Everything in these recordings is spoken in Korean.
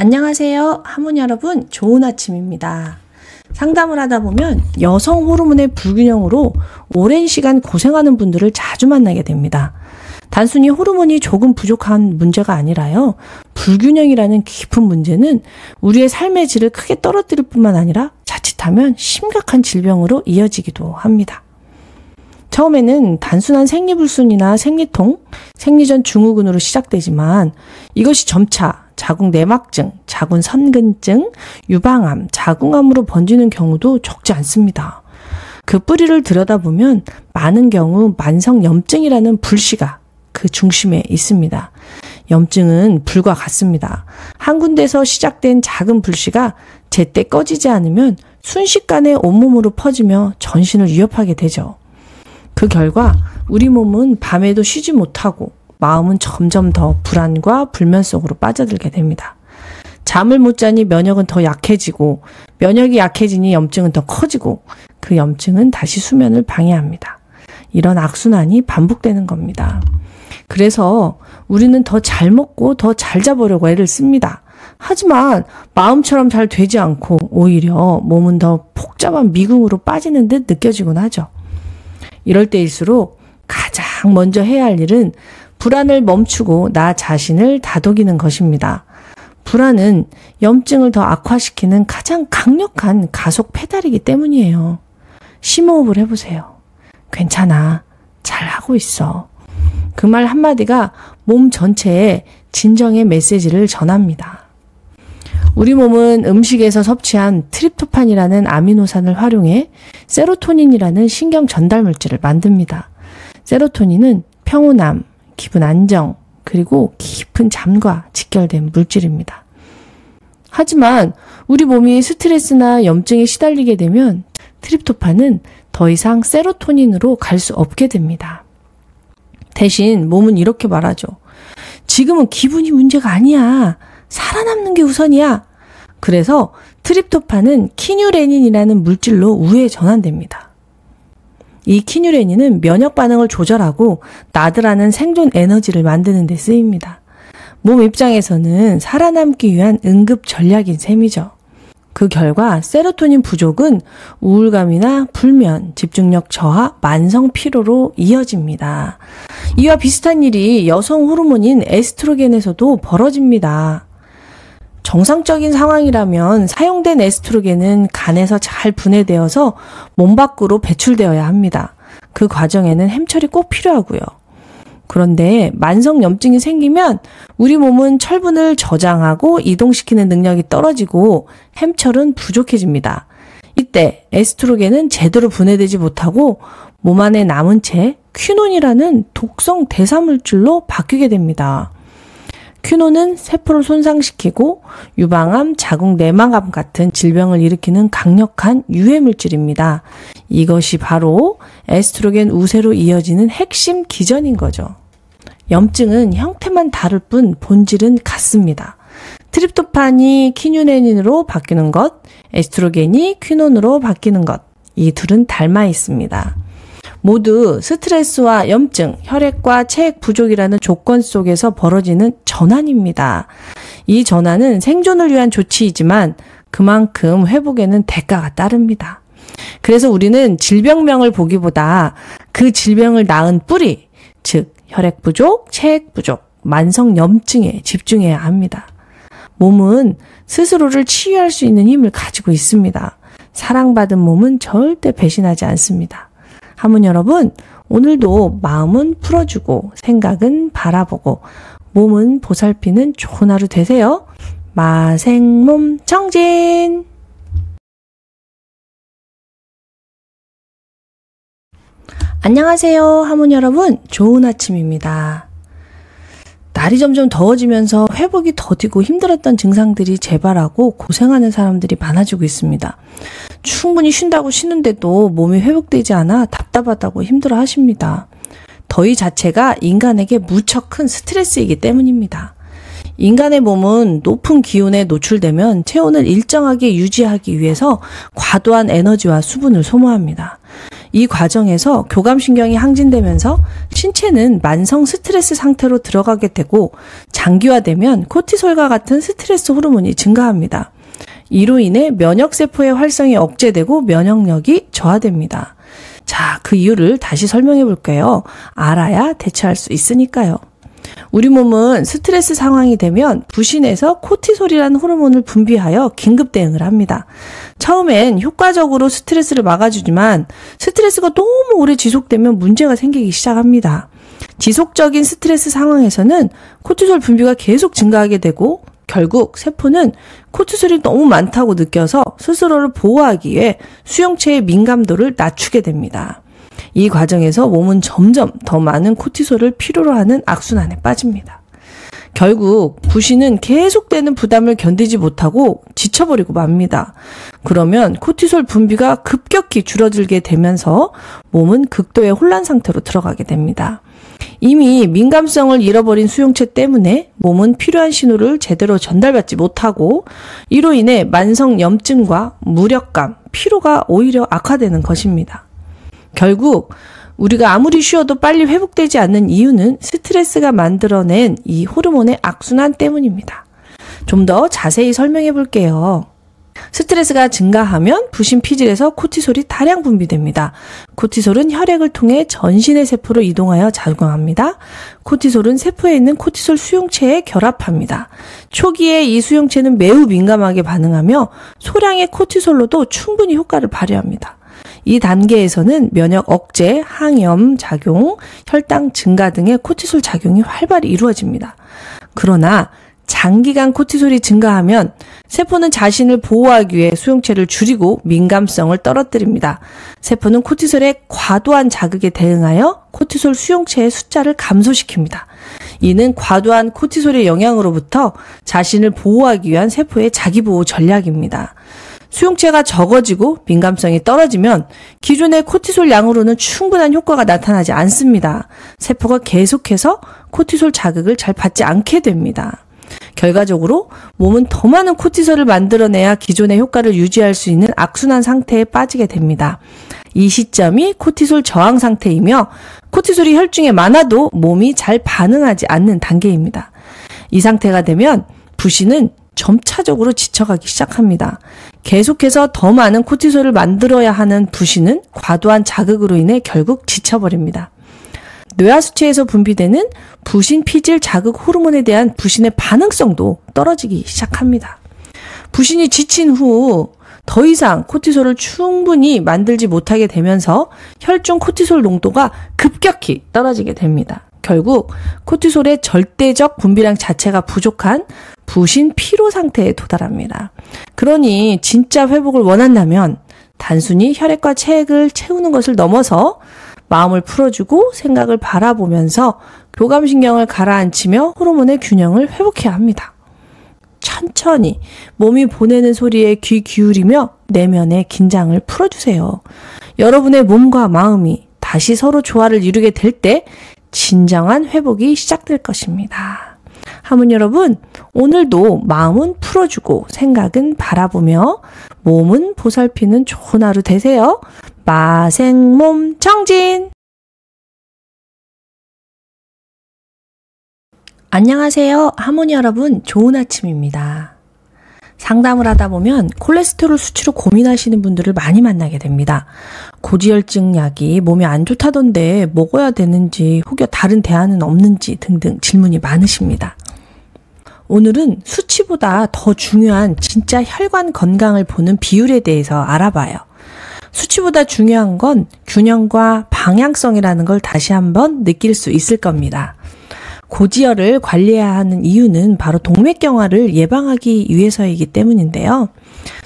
안녕하세요. 하모니 여러분, 좋은 아침입니다. 상담을 하다 보면 여성 호르몬의 불균형으로 오랜 시간 고생하는 분들을 자주 만나게 됩니다. 단순히 호르몬이 조금 부족한 문제가 아니라요. 불균형이라는 깊은 문제는 우리의 삶의 질을 크게 떨어뜨릴 뿐만 아니라 자칫하면 심각한 질병으로 이어지기도 합니다. 처음에는 단순한 생리불순이나 생리통, 생리전 증후군으로 시작되지만 이것이 점차 자궁내막증, 자궁선근증, 유방암, 자궁암으로 번지는 경우도 적지 않습니다. 그 뿌리를 들여다보면 많은 경우 만성염증이라는 불씨가 그 중심에 있습니다. 염증은 불과 같습니다. 한 군데서 시작된 작은 불씨가 제때 꺼지지 않으면 순식간에 온몸으로 퍼지며 전신을 위협하게 되죠. 그 결과 우리 몸은 밤에도 쉬지 못하고 마음은 점점 더 불안과 불면 속으로 빠져들게 됩니다. 잠을 못 자니 면역은 더 약해지고 면역이 약해지니 염증은 더 커지고 그 염증은 다시 수면을 방해합니다. 이런 악순환이 반복되는 겁니다. 그래서 우리는 더 잘 먹고 더 잘 자보려고 애를 씁니다. 하지만 마음처럼 잘 되지 않고 오히려 몸은 더 복잡한 미궁으로 빠지는 듯 느껴지곤 하죠. 이럴 때일수록 가장 먼저 해야 할 일은 불안을 멈추고 나 자신을 다독이는 것입니다. 불안은 염증을 더 악화시키는 가장 강력한 가속 페달이기 때문이에요. 심호흡을 해보세요. 괜찮아. 잘하고 있어. 그 말 한마디가 몸 전체에 진정의 메시지를 전합니다. 우리 몸은 음식에서 섭취한 트립토판이라는 아미노산을 활용해 세로토닌이라는 신경 전달 물질을 만듭니다. 세로토닌은 평온함, 기분 안정, 그리고 깊은 잠과 직결된 물질입니다. 하지만 우리 몸이 스트레스나 염증에 시달리게 되면 트립토판은 더 이상 세로토닌으로 갈 수 없게 됩니다. 대신 몸은 이렇게 말하죠. 지금은 기분이 문제가 아니야. 살아남는 게 우선이야. 그래서 트립토판은 키뉴레닌이라는 물질로 우회에 전환됩니다. 이 키뉴레닌은 면역 반응을 조절하고 나드라는 생존 에너지를 만드는 데 쓰입니다. 몸 입장에서는 살아남기 위한 응급 전략인 셈이죠. 그 결과 세로토닌 부족은 우울감이나 불면, 집중력 저하, 만성 피로로 이어집니다. 이와 비슷한 일이 여성 호르몬인 에스트로겐에서도 벌어집니다. 정상적인 상황이라면 사용된 에스트로겐은 간에서 잘 분해되어서 몸 밖으로 배출되어야 합니다. 그 과정에는 햄철이 꼭 필요하고요. 그런데 만성 염증이 생기면 우리 몸은 철분을 저장하고 이동시키는 능력이 떨어지고 햄철은 부족해집니다. 이때 에스트로겐은 제대로 분해되지 못하고 몸 안에 남은 채 퀴논이라는 독성 대사물질로 바뀌게 됩니다. 퀴논은 세포를 손상시키고 유방암, 자궁내막암 같은 질병을 일으키는 강력한 유해물질입니다. 이것이 바로 에스트로겐 우세로 이어지는 핵심 기전인 거죠. 염증은 형태만 다를 뿐 본질은 같습니다. 트립토판이 키뉴레닌으로 바뀌는 것, 에스트로겐이 퀴논으로 바뀌는 것, 이 둘은 닮아 있습니다. 모두 스트레스와 염증, 혈액과 체액 부족이라는 조건 속에서 벌어지는 전환입니다. 이 전환은 생존을 위한 조치이지만 그만큼 회복에는 대가가 따릅니다. 그래서 우리는 질병명을 보기보다 그 질병을 낳은 뿌리, 즉 혈액 부족, 체액 부족, 만성 염증에 집중해야 합니다. 몸은 스스로를 치유할 수 있는 힘을 가지고 있습니다. 사랑받은 몸은 절대 배신하지 않습니다. 하모니 여러분, 오늘도 마음은 풀어주고 생각은 바라보고 몸은 보살피는 좋은 하루 되세요. 마생몸 정진! 안녕하세요. 하모니 여러분, 좋은 아침입니다. 날이 점점 더워지면서 회복이 더디고 힘들었던 증상들이 재발하고 고생하는 사람들이 많아지고 있습니다. 충분히 쉰다고 쉬는데도 몸이 회복되지 않아 답답하다고 힘들어 하십니다. 더위 자체가 인간에게 무척 큰 스트레스이기 때문입니다. 인간의 몸은 높은 기온에 노출되면 체온을 일정하게 유지하기 위해서 과도한 에너지와 수분을 소모합니다. 이 과정에서 교감신경이 항진되면서 신체는 만성 스트레스 상태로 들어가게 되고 장기화되면 코티솔과 같은 스트레스 호르몬이 증가합니다. 이로 인해 면역세포의 활성이 억제되고 면역력이 저하됩니다. 자, 그 이유를 다시 설명해 볼게요. 알아야 대처할 수 있으니까요. 우리 몸은 스트레스 상황이 되면 부신에서 코티솔이라는 호르몬을 분비하여 긴급 대응을 합니다. 처음엔 효과적으로 스트레스를 막아주지만 스트레스가 너무 오래 지속되면 문제가 생기기 시작합니다. 지속적인 스트레스 상황에서는 코티솔 분비가 계속 증가하게 되고 결국 세포는 코티솔이 너무 많다고 느껴서 스스로를 보호하기 위해 수용체의 민감도를 낮추게 됩니다. 이 과정에서 몸은 점점 더 많은 코티솔을 필요로 하는 악순환에 빠집니다. 결국 부신은 계속되는 부담을 견디지 못하고 지쳐버리고 맙니다. 그러면 코티솔 분비가 급격히 줄어들게 되면서 몸은 극도의 혼란 상태로 들어가게 됩니다. 이미 민감성을 잃어버린 수용체 때문에 몸은 필요한 신호를 제대로 전달받지 못하고 이로 인해 만성 염증과 무력감, 피로가 오히려 악화되는 것입니다. 결국 우리가 아무리 쉬어도 빨리 회복되지 않는 이유는 스트레스가 만들어낸 이 호르몬의 악순환 때문입니다. 좀 더 자세히 설명해 볼게요. 스트레스가 증가하면 부신 피질에서 코티솔이 다량 분비됩니다. 코티솔은 혈액을 통해 전신의 세포로 이동하여 작용합니다. 코티솔은 세포에 있는 코티솔 수용체에 결합합니다. 초기에 이 수용체는 매우 민감하게 반응하며 소량의 코티솔로도 충분히 효과를 발휘합니다. 이 단계에서는 면역 억제, 항염 작용, 혈당 증가 등의 코티솔 작용이 활발히 이루어집니다. 그러나 장기간 코티솔이 증가하면 세포는 자신을 보호하기 위해 수용체를 줄이고 민감성을 떨어뜨립니다. 세포는 코티솔의 과도한 자극에 대응하여 코티솔 수용체의 숫자를 감소시킵니다. 이는 과도한 코티솔의 영향으로부터 자신을 보호하기 위한 세포의 자기보호 전략입니다. 수용체가 적어지고 민감성이 떨어지면 기존의 코티솔 양으로는 충분한 효과가 나타나지 않습니다. 세포가 계속해서 코티솔 자극을 잘 받지 않게 됩니다. 결과적으로 몸은 더 많은 코티솔을 만들어내야 기존의 효과를 유지할 수 있는 악순환 상태에 빠지게 됩니다. 이 시점이 코티솔 저항 상태이며 코티솔이 혈중에 많아도 몸이 잘 반응하지 않는 단계입니다. 이 상태가 되면 부신은 점차적으로 지쳐가기 시작합니다. 계속해서 더 많은 코티솔을 만들어야 하는 부신은 과도한 자극으로 인해 결국 지쳐버립니다. 뇌하수체에서 분비되는 부신 피질 자극 호르몬에 대한 부신의 반응성도 떨어지기 시작합니다. 부신이 지친 후 더 이상 코티솔을 충분히 만들지 못하게 되면서 혈중 코티솔 농도가 급격히 떨어지게 됩니다. 결국 코티솔의 절대적 분비량 자체가 부족한 부신 피로 상태에 도달합니다. 그러니 진짜 회복을 원한다면 단순히 혈액과 체액을 채우는 것을 넘어서 마음을 풀어주고 생각을 바라보면서 교감신경을 가라앉히며 호르몬의 균형을 회복해야 합니다. 천천히 몸이 보내는 소리에 귀 기울이며 내면의 긴장을 풀어주세요. 여러분의 몸과 마음이 다시 서로 조화를 이루게 될 때 진정한 회복이 시작될 것입니다. 하모니 여러분, 오늘도 마음은 풀어주고 생각은 바라보며 몸은 보살피는 좋은 하루 되세요. 마생몸 청진! 안녕하세요. 하모니 여러분, 좋은 아침입니다. 상담을 하다 보면 콜레스테롤 수치로 고민하시는 분들을 많이 만나게 됩니다. 고지혈증 약이 몸에 안 좋다던데 먹어야 되는지 혹여 다른 대안은 없는지 등등 질문이 많으십니다. 오늘은 수치보다 더 중요한 진짜 혈관 건강을 보는 비율에 대해서 알아봐요. 수치보다 중요한 건 균형과 방향성이라는 걸 다시 한번 느낄 수 있을 겁니다. 고지혈을 관리해야 하는 이유는 바로 동맥경화를 예방하기 위해서이기 때문인데요.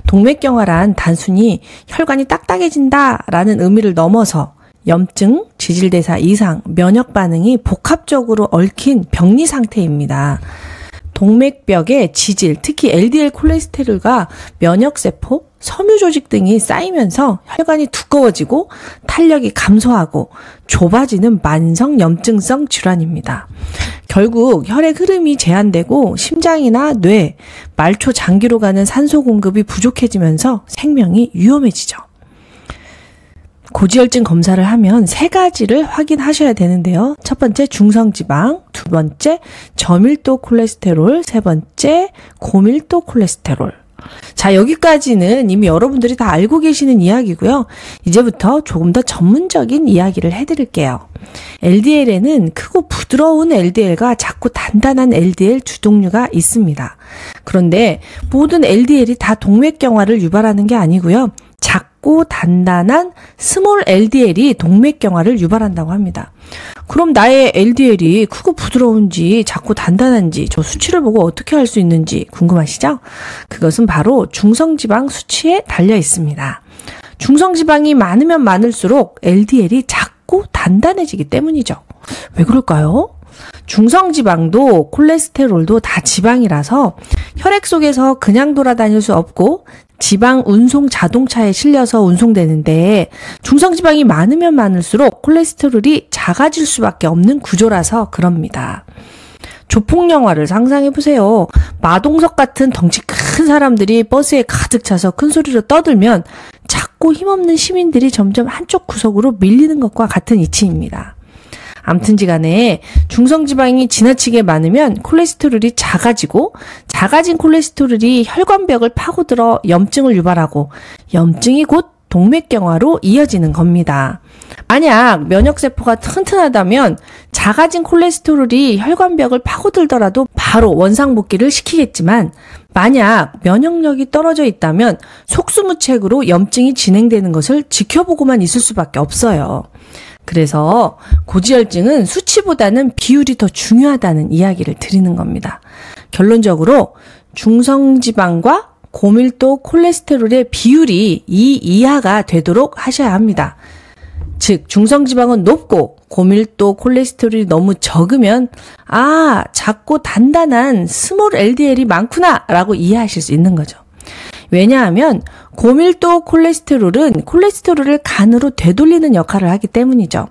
동맥경화란 단순히 혈관이 딱딱해진다라는 의미를 넘어서 염증, 지질대사 이상, 면역 반응이 복합적으로 얽힌 병리 상태입니다. 동맥벽에 지질, 특히 LDL 콜레스테롤과 면역세포, 섬유조직 등이 쌓이면서 혈관이 두꺼워지고 탄력이 감소하고 좁아지는 만성 염증성 질환입니다. 결국 혈액 흐름이 제한되고 심장이나 뇌, 말초 장기로 가는 산소 공급이 부족해지면서 생명이 위험해지죠. 고지혈증 검사를 하면 세 가지를 확인하셔야 되는데요. 첫 번째 중성지방, 두 번째 저밀도 콜레스테롤, 세 번째 고밀도 콜레스테롤. 자, 여기까지는 이미 여러분들이 다 알고 계시는 이야기고요. 이제부터 조금 더 전문적인 이야기를 해드릴게요. LDL에는 크고 부드러운 LDL과 작고 단단한 LDL 두 종류가 있습니다. 그런데 모든 LDL이 다 동맥경화를 유발하는 게 아니고요. 작고 단단한 스몰 LDL이 동맥경화를 유발한다고 합니다. 그럼 나의 LDL이 크고 부드러운지 작고 단단한지 저 수치를 보고 어떻게 알 수 있는지 궁금하시죠? 그것은 바로 중성지방 수치에 달려 있습니다. 중성지방이 많으면 많을수록 LDL이 작고 단단해지기 때문이죠. 왜 그럴까요? 중성지방도 콜레스테롤도 다 지방이라서 혈액 속에서 그냥 돌아다닐 수 없고 지방 운송 자동차에 실려서 운송되는데 중성지방이 많으면 많을수록 콜레스테롤이 작아질 수밖에 없는 구조라서 그럽니다. 조폭 영화를 상상해 보세요. 마동석 같은 덩치 큰 사람들이 버스에 가득 차서 큰 소리로 떠들면 작고 힘없는 시민들이 점점 한쪽 구석으로 밀리는 것과 같은 이치입니다. 암튼지간에 중성지방이 지나치게 많으면 콜레스테롤이 작아지고 작아진 콜레스테롤이 혈관벽을 파고들어 염증을 유발하고 염증이 곧 동맥경화로 이어지는 겁니다. 만약 면역세포가 튼튼하다면 작아진 콜레스테롤이 혈관벽을 파고들더라도 바로 원상복귀를 시키겠지만 만약 면역력이 떨어져 있다면 속수무책으로 염증이 진행되는 것을 지켜보고만 있을 수밖에 없어요. 그래서 고지혈증은 수치보다는 비율이 더 중요하다는 이야기를 드리는 겁니다. 결론적으로 중성지방과 고밀도 콜레스테롤의 비율이 2 이하가 되도록 하셔야 합니다. 즉 중성지방은 높고 고밀도 콜레스테롤이 너무 적으면 작고 단단한 스몰 LDL이 많구나 라고 이해하실 수 있는 거죠. 왜냐하면 고밀도 콜레스테롤은 콜레스테롤을 간으로 되돌리는 역할을 하기 때문이죠.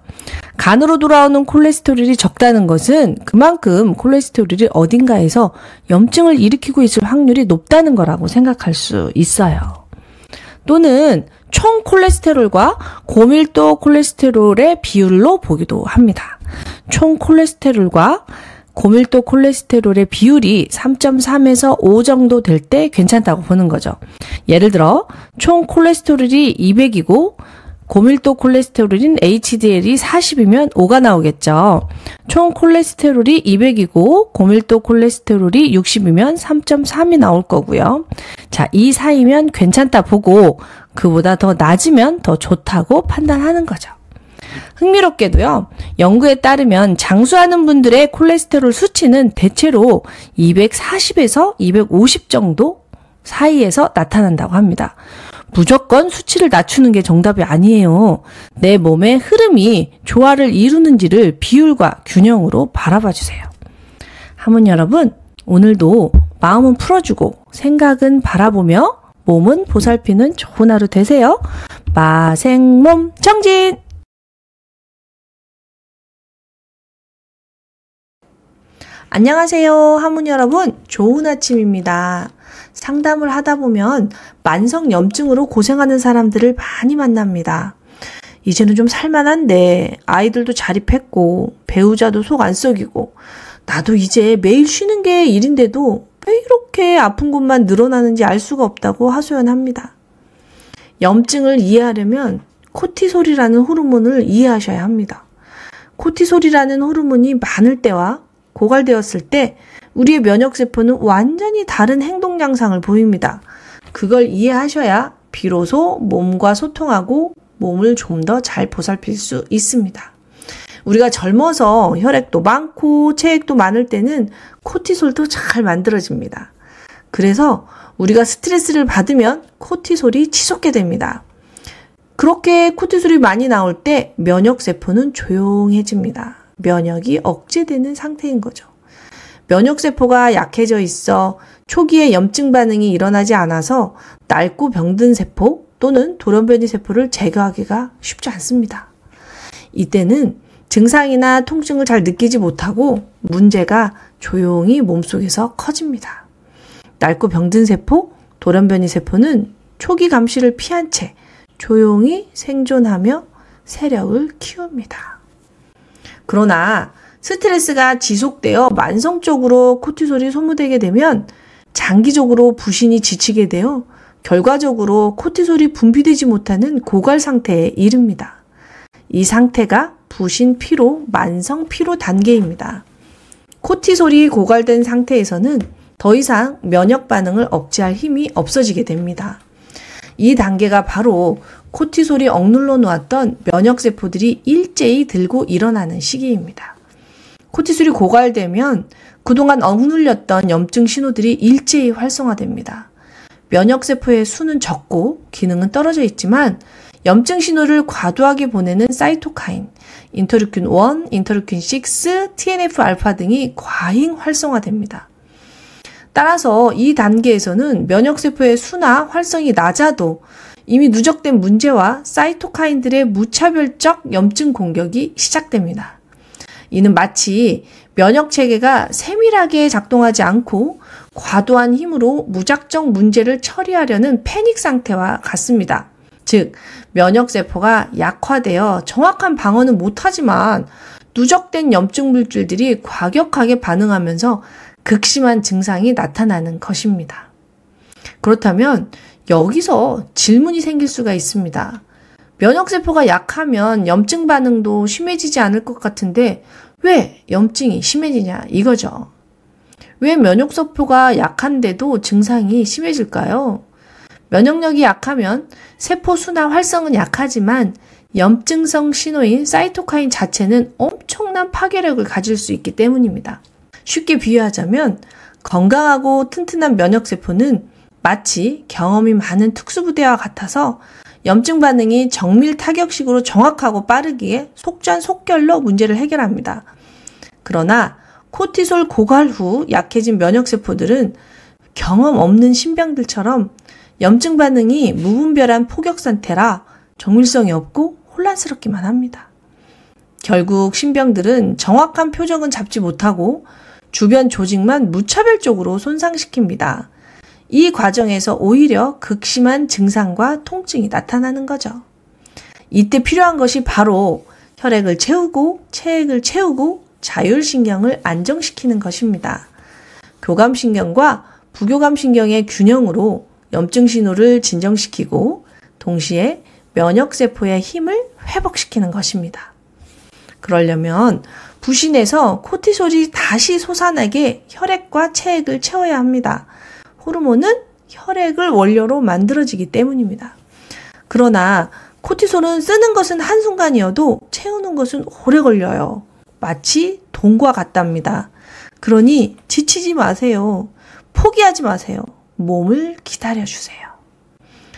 간으로 돌아오는 콜레스테롤이 적다는 것은 그만큼 콜레스테롤이 어딘가에서 염증을 일으키고 있을 확률이 높다는 거라고 생각할 수 있어요. 또는 총 콜레스테롤과 고밀도 콜레스테롤의 비율로 보기도 합니다. 총 콜레스테롤과 고밀도 콜레스테롤의 비율이 3.3에서 5 정도 될 때 괜찮다고 보는 거죠. 예를 들어 총 콜레스테롤이 200이고 고밀도 콜레스테롤인 HDL이 40이면 5가 나오겠죠. 총 콜레스테롤이 200이고 고밀도 콜레스테롤이 60이면 3.3이 나올 거고요. 자, 이 사이면 괜찮다 보고 그보다 더 낮으면 더 좋다고 판단하는 거죠. 흥미롭게도요, 연구에 따르면 장수하는 분들의 콜레스테롤 수치는 대체로 240에서 250 정도 사이에서 나타난다고 합니다. 무조건 수치를 낮추는 게 정답이 아니에요. 내 몸의 흐름이 조화를 이루는지를 비율과 균형으로 바라봐 주세요. 하모니 여러분, 오늘도 마음은 풀어주고 생각은 바라보며 몸은 보살피는 좋은 하루 되세요. 마생몸 정진! 안녕하세요. 하모니 여러분, 좋은 아침입니다. 상담을 하다 보면 만성염증으로 고생하는 사람들을 많이 만납니다. 이제는 좀 살만한데 아이들도 자립했고 배우자도 속 안 썩이고 나도 이제 매일 쉬는 게 일인데도 왜 이렇게 아픈 곳만 늘어나는지 알 수가 없다고 하소연합니다. 염증을 이해하려면 코티솔이라는 호르몬을 이해하셔야 합니다. 코티솔이라는 호르몬이 많을 때와 고갈되었을 때 우리의 면역세포는 완전히 다른 행동 양상을 보입니다. 그걸 이해하셔야 비로소 몸과 소통하고 몸을 좀 더 잘 보살필 수 있습니다. 우리가 젊어서 혈액도 많고 체액도 많을 때는 코티솔도 잘 만들어집니다. 그래서 우리가 스트레스를 받으면 코티솔이 치솟게 됩니다. 그렇게 코티솔이 많이 나올 때 면역세포는 조용해집니다. 면역이 억제되는 상태인 거죠. 면역세포가 약해져 있어 초기에 염증 반응이 일어나지 않아서 낡고 병든 세포 또는 돌연변이 세포를 제거하기가 쉽지 않습니다. 이때는 증상이나 통증을 잘 느끼지 못하고 문제가 조용히 몸속에서 커집니다. 낡고 병든 세포, 돌연변이 세포는 초기 감시를 피한 채 조용히 생존하며 세력을 키웁니다. 그러나 스트레스가 지속되어 만성적으로 코티솔이 소모되게 되면 장기적으로 부신이 지치게 되어 결과적으로 코티솔이 분비되지 못하는 고갈 상태에 이릅니다. 이 상태가 부신 피로, 만성 피로 단계입니다. 코티솔이 고갈된 상태에서는 더 이상 면역 반응을 억제할 힘이 없어지게 됩니다. 이 단계가 바로 코티솔이 억눌러 놓았던 면역세포들이 일제히 들고 일어나는 시기입니다. 코티솔이 고갈되면 그동안 억눌렸던 염증 신호들이 일제히 활성화됩니다. 면역세포의 수는 적고 기능은 떨어져 있지만 염증 신호를 과도하게 보내는 사이토카인, 인터루킨 1, 인터루킨 6, TNF-알파 등이 과잉 활성화됩니다. 따라서 이 단계에서는 면역세포의 수나 활성이 낮아도 이미 누적된 문제와 사이토카인들의 무차별적 염증 공격이 시작됩니다. 이는 마치 면역체계가 세밀하게 작동하지 않고 과도한 힘으로 무작정 문제를 처리하려는 패닉 상태와 같습니다. 즉, 면역세포가 약화되어 정확한 방어는 못하지만 누적된 염증 물질들이 과격하게 반응하면서 극심한 증상이 나타나는 것입니다. 그렇다면 여기서 질문이 생길 수가 있습니다. 면역세포가 약하면 염증 반응도 심해지지 않을 것 같은데 왜 염증이 심해지냐 이거죠. 왜 면역세포가 약한데도 증상이 심해질까요? 면역력이 약하면 세포 수나 활성은 약하지만 염증성 신호인 사이토카인 자체는 엄청난 파괴력을 가질 수 있기 때문입니다. 쉽게 비유하자면 건강하고 튼튼한 면역세포는 마치 경험이 많은 특수부대와 같아서 염증 반응이 정밀 타격식으로 정확하고 빠르기에 속전속결로 문제를 해결합니다. 그러나 코티솔 고갈 후 약해진 면역세포들은 경험 없는 신병들처럼 염증 반응이 무분별한 포격 상태라 정밀성이 없고 혼란스럽기만 합니다. 결국 신병들은 정확한 표적은 잡지 못하고 주변 조직만 무차별적으로 손상시킵니다. 이 과정에서 오히려 극심한 증상과 통증이 나타나는 거죠. 이때 필요한 것이 바로 혈액을 채우고 체액을 채우고 자율신경을 안정시키는 것입니다. 교감신경과 부교감신경의 균형으로 염증 신호를 진정시키고 동시에 면역세포의 힘을 회복시키는 것입니다. 그러려면 부신에서 코티솔이 다시 솟아나게 혈액과 체액을 채워야 합니다. 호르몬은 혈액을 원료로 만들어지기 때문입니다. 그러나 코티솔은 쓰는 것은 한순간이어도 채우는 것은 오래 걸려요. 마치 돈과 같답니다. 그러니 지치지 마세요. 포기하지 마세요. 몸을 기다려주세요.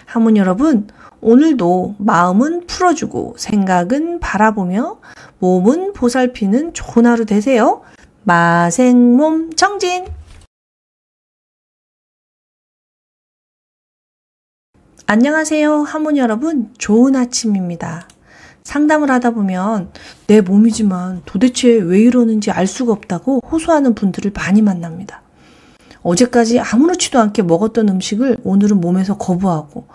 하모니 여러분, 오늘도 마음은 풀어주고 생각은 바라보며 몸은 보살피는 좋은 하루 되세요. 마생몸 정진! 안녕하세요. 하모니 여러분, 좋은 아침입니다. 상담을 하다 보면 내 몸이지만 도대체 왜 이러는지 알 수가 없다고 호소하는 분들을 많이 만납니다. 어제까지 아무렇지도 않게 먹었던 음식을 오늘은 몸에서 거부하고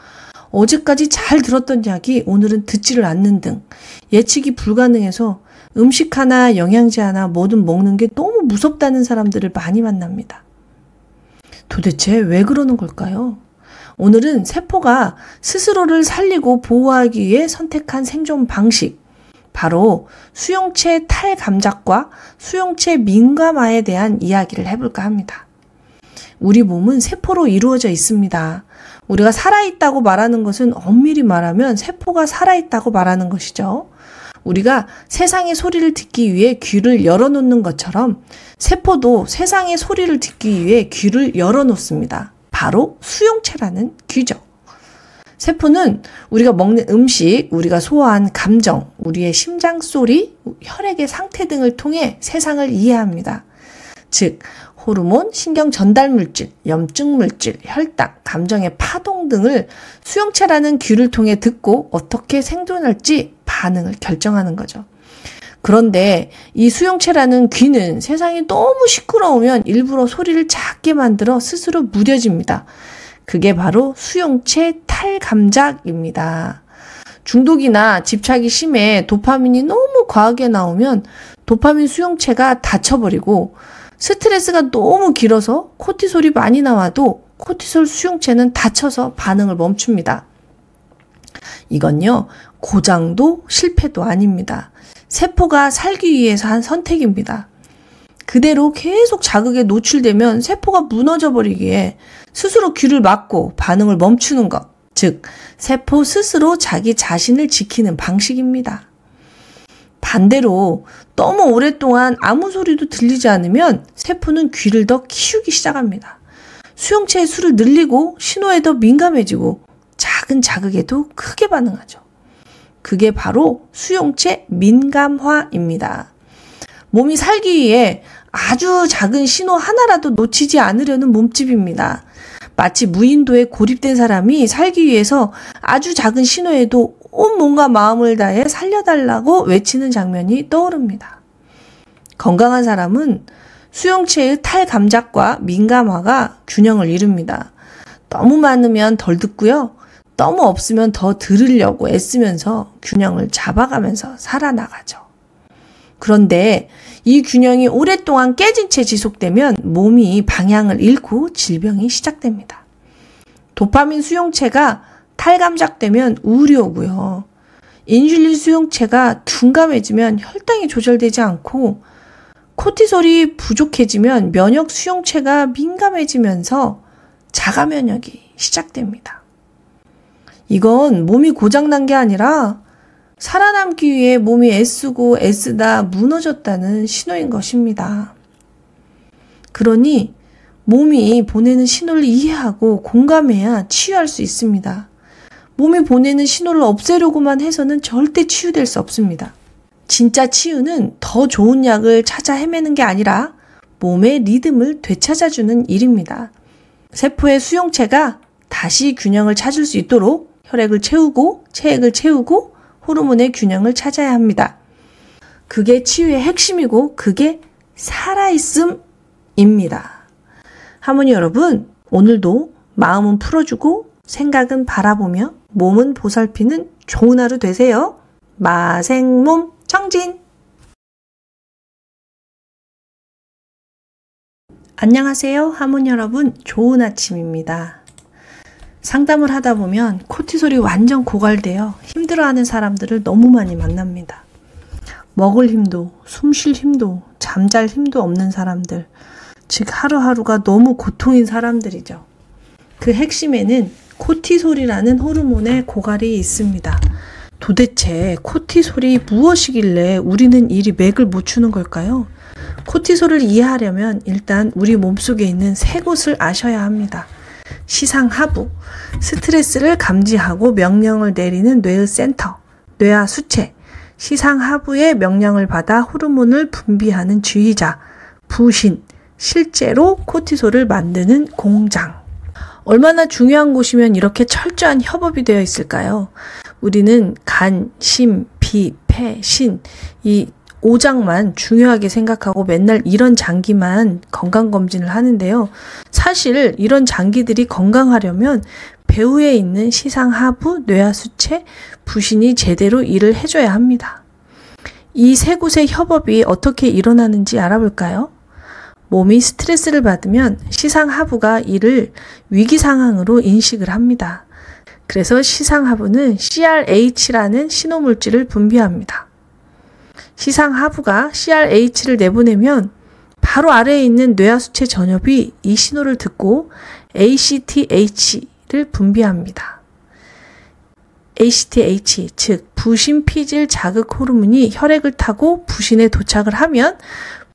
어제까지 잘 들었던 약이 오늘은 듣지를 않는 등 예측이 불가능해서 음식 하나 영양제 하나 뭐든 먹는 게 너무 무섭다는 사람들을 많이 만납니다. 도대체 왜 그러는 걸까요? 오늘은 세포가 스스로를 살리고 보호하기 위해 선택한 생존 방식, 바로 수용체 탈감작과 수용체 민감화에 대한 이야기를 해볼까 합니다. 우리 몸은 세포로 이루어져 있습니다. 우리가 살아있다고 말하는 것은 엄밀히 말하면 세포가 살아있다고 말하는 것이죠. 우리가 세상의 소리를 듣기 위해 귀를 열어놓는 것처럼 세포도 세상의 소리를 듣기 위해 귀를 열어놓습니다. 바로 수용체라는 귀죠. 세포는 우리가 먹는 음식, 우리가 소화한 감정, 우리의 심장 소리, 혈액의 상태 등을 통해 세상을 이해합니다. 즉, 호르몬, 신경 전달 물질, 염증 물질, 혈당, 감정의 파동 등을 수용체라는 귀를 통해 듣고 어떻게 생존할지 반응을 결정하는 거죠. 그런데 이 수용체라는 귀는 세상이 너무 시끄러우면 일부러 소리를 작게 만들어 스스로 무뎌집니다. 그게 바로 수용체 탈감작입니다. 중독이나 집착이 심해 도파민이 너무 과하게 나오면 도파민 수용체가 닫혀버리고, 스트레스가 너무 길어서 코티솔이 많이 나와도 코티솔 수용체는 닫혀서 반응을 멈춥니다. 이건요, 고장도 실패도 아닙니다. 세포가 살기 위해서 한 선택입니다. 그대로 계속 자극에 노출되면 세포가 무너져 버리기에 스스로 귀를 막고 반응을 멈추는 것, 즉 세포 스스로 자기 자신을 지키는 방식입니다. 반대로 너무 오랫동안 아무 소리도 들리지 않으면 세포는 귀를 더 키우기 시작합니다. 수용체의 수를 늘리고 신호에 더 민감해지고 작은 자극에도 크게 반응하죠. 그게 바로 수용체 민감화입니다. 몸이 살기 위해 아주 작은 신호 하나라도 놓치지 않으려는 몸집입니다. 마치 무인도에 고립된 사람이 살기 위해서 아주 작은 신호에도 온몸과 마음을 다해 살려달라고 외치는 장면이 떠오릅니다. 건강한 사람은 수용체의 탈감작과 민감화가 균형을 이룹니다. 너무 많으면 덜 듣고요. 너무 없으면 더 들으려고 애쓰면서 균형을 잡아가면서 살아나가죠. 그런데 이 균형이 오랫동안 깨진 채 지속되면 몸이 방향을 잃고 질병이 시작됩니다. 도파민 수용체가 탈감작되면 우울이 오고요. 인슐린 수용체가 둔감해지면 혈당이 조절되지 않고, 코티솔이 부족해지면 면역 수용체가 민감해지면서 자가 면역이 시작됩니다. 이건 몸이 고장난 게 아니라 살아남기 위해 몸이 애쓰고 애쓰다 무너졌다는 신호인 것입니다. 그러니 몸이 보내는 신호를 이해하고 공감해야 치유할 수 있습니다. 몸이 보내는 신호를 없애려고만 해서는 절대 치유될 수 없습니다. 진짜 치유는 더 좋은 약을 찾아 헤매는 게 아니라 몸의 리듬을 되찾아주는 일입니다. 세포의 수용체가 다시 균형을 찾을 수 있도록 혈액을 채우고 체액을 채우고 호르몬의 균형을 찾아야 합니다. 그게 치유의 핵심이고 그게 살아있음입니다. 하모니 여러분, 오늘도 마음은 풀어주고 생각은 바라보며 몸은 보살피는 좋은 하루 되세요. 마생몸 청진! 안녕하세요. 하모니 여러분, 좋은 아침입니다. 상담을 하다 보면 코티솔이 완전 고갈되어 힘들어하는 사람들을 너무 많이 만납니다. 먹을 힘도, 숨 쉴 힘도, 잠잘 힘도 없는 사람들, 즉 하루하루가 너무 고통인 사람들이죠. 그 핵심에는 코티솔이라는 호르몬의 고갈이 있습니다. 도대체 코티솔이 무엇이길래 우리는 이리 맥을 못 추는 걸까요? 코티솔을 이해하려면 일단 우리 몸속에 있는 세 곳을 아셔야 합니다. 시상하부, 스트레스를 감지하고 명령을 내리는 뇌의 센터, 뇌하 수체, 시상하부의 명령을 받아 호르몬을 분비하는 지휘자, 부신, 실제로 코티솔을 만드는 공장. 얼마나 중요한 곳이면 이렇게 철저한 협업이 되어 있을까요? 우리는 간, 심, 비, 폐, 신, 이 5장만 중요하게 생각하고 맨날 이런 장기만 건강검진을 하는데요. 사실 이런 장기들이 건강하려면 배후에 있는 시상하부, 뇌하수체, 부신이 제대로 일을 해줘야 합니다. 이 세 곳의 협업이 어떻게 일어나는지 알아볼까요? 몸이 스트레스를 받으면 시상하부가 이를 위기상황으로 인식을 합니다. 그래서 시상하부는 CRH라는 신호물질을 분비합니다. 시상하부가 CRH를 내보내면 바로 아래에 있는 뇌하수체 전엽이 이 신호를 듣고 ACTH를 분비합니다. ACTH, 즉 부신피질 자극 호르몬이 혈액을 타고 부신에 도착을 하면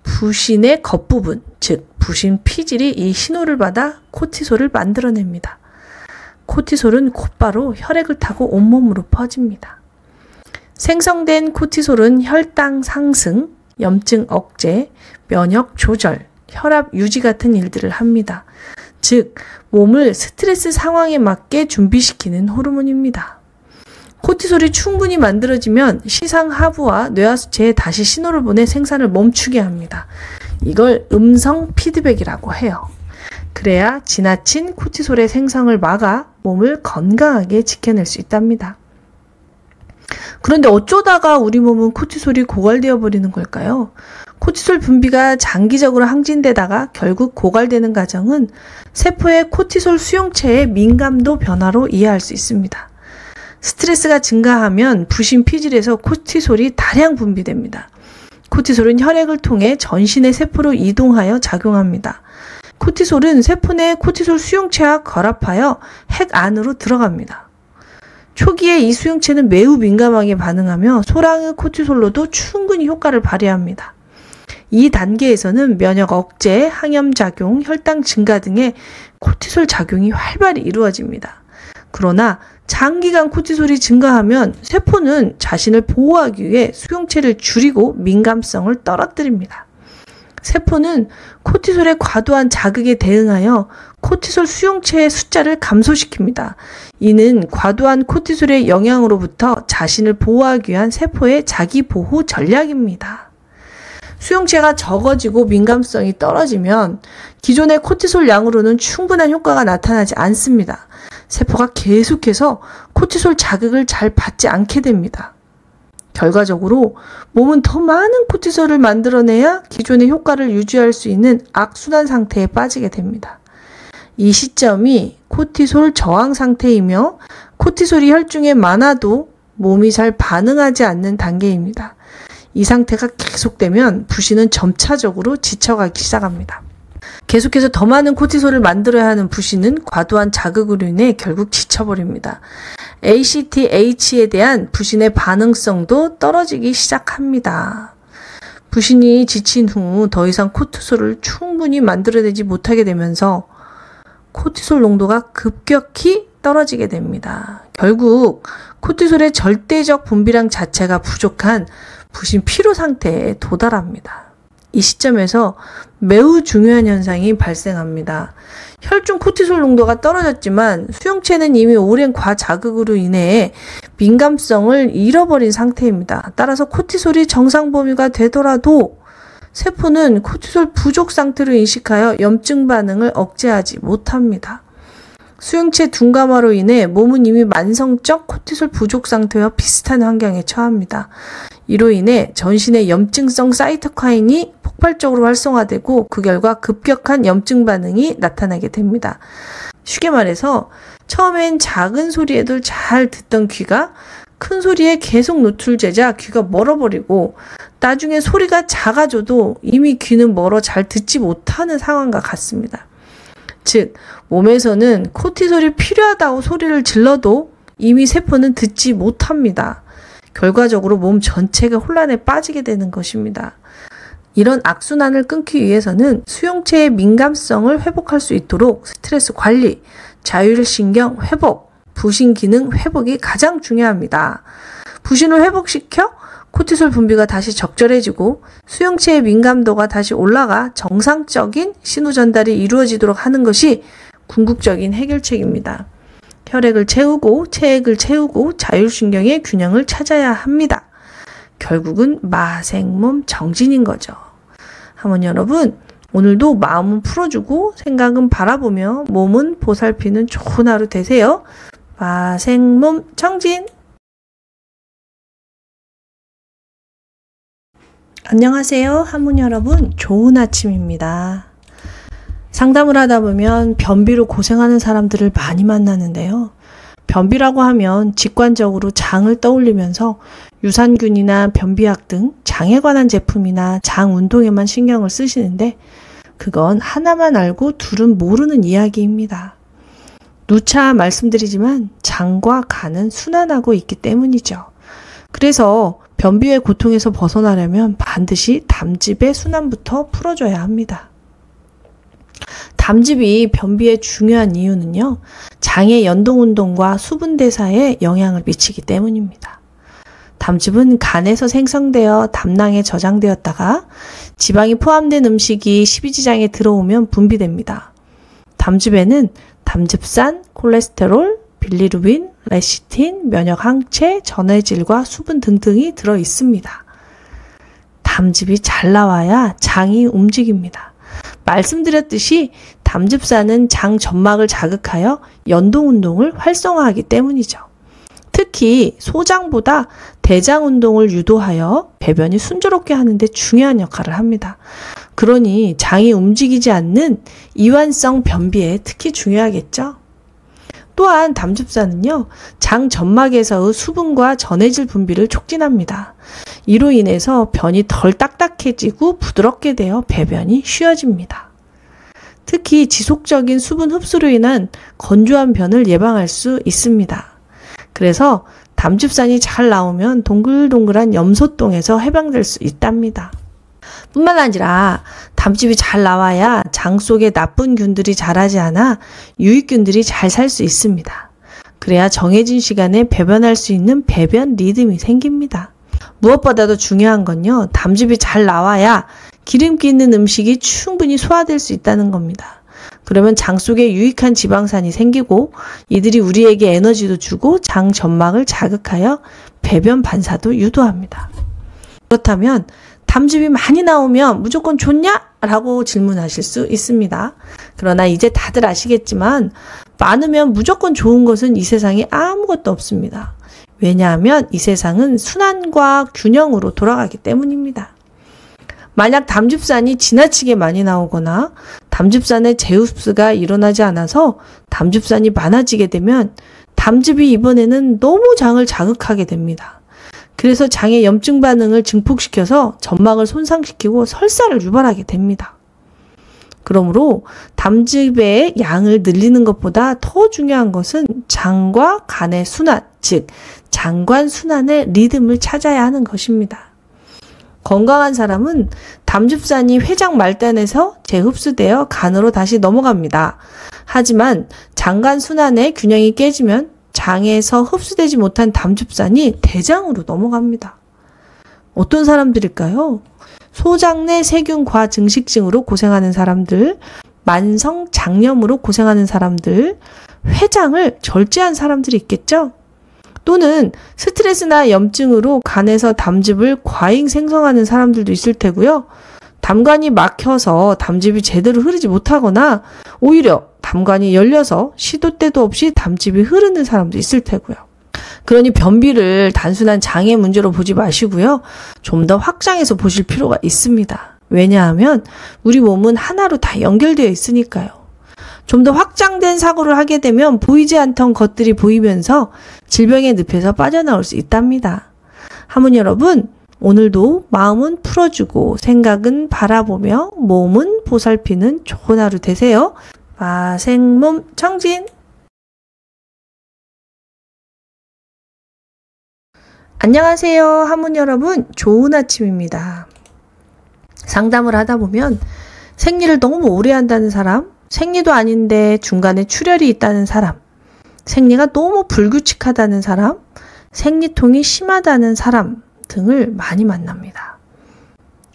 부신의 겉부분, 즉 부신피질이 이 신호를 받아 코티솔을 만들어냅니다. 코티솔은 곧바로 혈액을 타고 온몸으로 퍼집니다. 생성된 코티솔은 혈당 상승, 염증 억제, 면역 조절, 혈압 유지 같은 일들을 합니다. 즉, 몸을 스트레스 상황에 맞게 준비시키는 호르몬입니다. 코티솔이 충분히 만들어지면 시상하부와 뇌하수체에 다시 신호를 보내 생산을 멈추게 합니다. 이걸 음성 피드백이라고 해요. 그래야 지나친 코티솔의 생성을 막아 몸을 건강하게 지켜낼 수 있답니다. 그런데 어쩌다가 우리 몸은 코티솔이 고갈되어 버리는 걸까요? 코티솔 분비가 장기적으로 항진되다가 결국 고갈되는 과정은 세포의 코티솔 수용체의 민감도 변화로 이해할 수 있습니다. 스트레스가 증가하면 부신 피질에서 코티솔이 다량 분비됩니다. 코티솔은 혈액을 통해 전신의 세포로 이동하여 작용합니다. 코티솔은 세포 내 코티솔 수용체와 결합하여 핵 안으로 들어갑니다. 초기에 이 수용체는 매우 민감하게 반응하며 소량의 코티솔로도 충분히 효과를 발휘합니다. 이 단계에서는 면역 억제, 항염작용, 혈당 증가 등의 코티솔 작용이 활발히 이루어집니다. 그러나 장기간 코티솔이 증가하면 세포는 자신을 보호하기 위해 수용체를 줄이고 민감성을 떨어뜨립니다. 세포는 코티솔의 과도한 자극에 대응하여 코티솔 수용체의 숫자를 감소시킵니다. 이는 과도한 코티솔의 영향으로부터 자신을 보호하기 위한 세포의 자기보호 전략입니다. 수용체가 적어지고 민감성이 떨어지면 기존의 코티솔 양으로는 충분한 효과가 나타나지 않습니다. 세포가 계속해서 코티솔 자극을 잘 받지 않게 됩니다. 결과적으로 몸은 더 많은 코티솔을 만들어내야 기존의 효과를 유지할 수 있는 악순환 상태에 빠지게 됩니다. 이 시점이 코티솔 저항 상태이며 코티솔이 혈중에 많아도 몸이 잘 반응하지 않는 단계입니다. 이 상태가 계속되면 부신은 점차적으로 지쳐가기 시작합니다. 계속해서 더 많은 코티솔을 만들어야 하는 부신은 과도한 자극으로 인해 결국 지쳐버립니다. ACTH에 대한 부신의 반응성도 떨어지기 시작합니다. 부신이 지친 후 더 이상 코티솔을 충분히 만들어내지 못하게 되면서 코티솔 농도가 급격히 떨어지게 됩니다. 결국 코티솔의 절대적 분비량 자체가 부족한 부신 피로 상태에 도달합니다. 이 시점에서 매우 중요한 현상이 발생합니다. 혈중 코티솔 농도가 떨어졌지만 수용체는 이미 오랜 과자극으로 인해 민감성을 잃어버린 상태입니다. 따라서 코티솔이 정상 범위가 되더라도 세포는 코티솔 부족 상태로 인식하여 염증 반응을 억제하지 못합니다. 수용체 둔감화로 인해 몸은 이미 만성적 코티솔 부족 상태와 비슷한 환경에 처합니다. 이로 인해 전신의 염증성 사이토카인이 폭발적으로 활성화되고 그 결과 급격한 염증 반응이 나타나게 됩니다. 쉽게 말해서 처음엔 작은 소리에도 잘 듣던 귀가 큰 소리에 계속 노출되자 귀가 멀어버리고 나중에 소리가 작아져도 이미 귀는 멀어 잘 듣지 못하는 상황과 같습니다. 즉, 몸에서는 코티솔이 필요하다고 소리를 질러도 이미 세포는 듣지 못합니다. 결과적으로 몸 전체가 혼란에 빠지게 되는 것입니다. 이런 악순환을 끊기 위해서는 수용체의 민감성을 회복할 수 있도록 스트레스 관리, 자율신경 회복, 부신 기능 회복이 가장 중요합니다. 부신을 회복시켜 코티솔 분비가 다시 적절해지고 수용체의 민감도가 다시 올라가 정상적인 신호 전달이 이루어지도록 하는 것이 궁극적인 해결책입니다. 혈액을 채우고 체액을 채우고 자율신경의 균형을 찾아야 합니다. 결국은 마생몸 정진인 거죠. 하모니 여러분, 오늘도 마음은 풀어주고 생각은 바라보며 몸은 보살피는 좋은 하루 되세요. 마생몸 정진! 안녕하세요. 하모니 여러분, 좋은 아침입니다. 상담을 하다 보면 변비로 고생하는 사람들을 많이 만나는데요. 변비라고 하면 직관적으로 장을 떠올리면서 유산균이나 변비약 등 장에 관한 제품이나 장 운동에만 신경을 쓰시는데 그건 하나만 알고 둘은 모르는 이야기입니다. 누차 말씀드리지만 장과 간은 순환하고 있기 때문이죠. 그래서 변비의 고통에서 벗어나려면 반드시 담즙의 순환부터 풀어줘야 합니다. 담즙이 변비에 중요한 이유는요, 장의 연동운동과 수분대사에 영향을 미치기 때문입니다. 담즙은 간에서 생성되어 담낭에 저장되었다가 지방이 포함된 음식이 십이지장에 들어오면 분비됩니다. 담즙에는 담즙산, 콜레스테롤, 빌리루빈, 레시틴, 면역항체, 전해질과 수분 등등이 들어 있습니다. 담즙이 잘 나와야 장이 움직입니다. 말씀드렸듯이 담즙산은 장 점막을 자극하여 연동운동을 활성화하기 때문이죠. 특히 소장보다 대장 운동을 유도하여 배변이 순조롭게 하는데 중요한 역할을 합니다. 그러니 장이 움직이지 않는 이완성 변비에 특히 중요하겠죠. 또한 담즙산은요, 장 점막에서의 수분과 전해질 분비를 촉진합니다. 이로 인해서 변이 덜 딱딱해지고 부드럽게 되어 배변이 쉬워집니다. 특히 지속적인 수분 흡수로 인한 건조한 변을 예방할 수 있습니다. 그래서 담즙산이 잘 나오면 동글동글한 염소똥에서 해방될 수 있답니다. 뿐만 아니라 담즙이 잘 나와야 장 속에 나쁜 균들이 자라지 않아 유익균들이 잘 살 수 있습니다. 그래야 정해진 시간에 배변할 수 있는 배변 리듬이 생깁니다. 무엇보다도 중요한 건요, 담즙이 잘 나와야 기름기 있는 음식이 충분히 소화될 수 있다는 겁니다. 그러면 장 속에 유익한 지방산이 생기고 이들이 우리에게 에너지도 주고 장 점막을 자극하여 배변 반사도 유도합니다. 그렇다면 담즙이 많이 나오면 무조건 좋냐? 라고 질문하실 수 있습니다. 그러나 이제 다들 아시겠지만 많으면 무조건 좋은 것은 이 세상에 아무것도 없습니다. 왜냐하면 이 세상은 순환과 균형으로 돌아가기 때문입니다. 만약 담즙산이 지나치게 많이 나오거나 담즙산의 재흡수가 일어나지 않아서 담즙산이 많아지게 되면 담즙이 이번에는 너무 장을 자극하게 됩니다. 그래서 장의 염증 반응을 증폭시켜서 점막을 손상시키고 설사를 유발하게 됩니다. 그러므로 담즙의 양을 늘리는 것보다 더 중요한 것은 장과 간의 순환, 즉 장관 순환의 리듬을 찾아야 하는 것입니다. 건강한 사람은 담즙산이 회장 말단에서 재흡수되어 간으로 다시 넘어갑니다. 하지만 장간 순환의 균형이 깨지면 장에서 흡수되지 못한 담즙산이 대장으로 넘어갑니다. 어떤 사람들일까요? 소장 내 세균 과증식증으로 고생하는 사람들, 만성 장염으로 고생하는 사람들, 회장을 절제한 사람들이 있겠죠? 또는 스트레스나 염증으로 간에서 담즙을 과잉 생성하는 사람들도 있을 테고요. 담관이 막혀서 담즙이 제대로 흐르지 못하거나 오히려 담관이 열려서 시도 때도 없이 담즙이 흐르는 사람도 있을 테고요. 그러니 변비를 단순한 장의 문제로 보지 마시고요. 좀 더 확장해서 보실 필요가 있습니다. 왜냐하면 우리 몸은 하나로 다 연결되어 있으니까요. 좀 더 확장된 사고를 하게 되면 보이지 않던 것들이 보이면서 질병의 늪에서 빠져나올 수 있답니다. 하모니 여러분, 오늘도 마음은 풀어주고 생각은 바라보며 몸은 보살피는 좋은 하루 되세요. 마생몸 청진! 안녕하세요. 하모니 여러분, 좋은 아침입니다. 상담을 하다 보면 생리를 너무 오래 한다는 사람, 생리도 아닌데 중간에 출혈이 있다는 사람, 생리가 너무 불규칙하다는 사람, 생리통이 심하다는 사람 등을 많이 만납니다.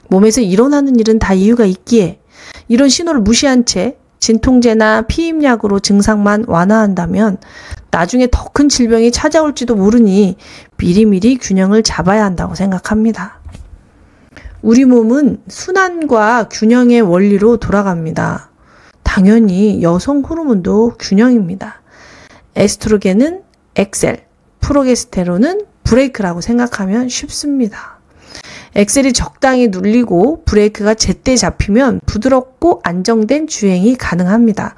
몸에서 일어나는 일은 다 이유가 있기에 이런 신호를 무시한 채 진통제나 피임약으로 증상만 완화한다면 나중에 더 큰 질병이 찾아올지도 모르니 미리미리 균형을 잡아야 한다고 생각합니다. 우리 몸은 순환과 균형의 원리로 돌아갑니다. 당연히 여성 호르몬도 균형입니다. 에스트로겐은 엑셀, 프로게스테론은 브레이크라고 생각하면 쉽습니다. 엑셀이 적당히 눌리고 브레이크가 제때 잡히면 부드럽고 안정된 주행이 가능합니다.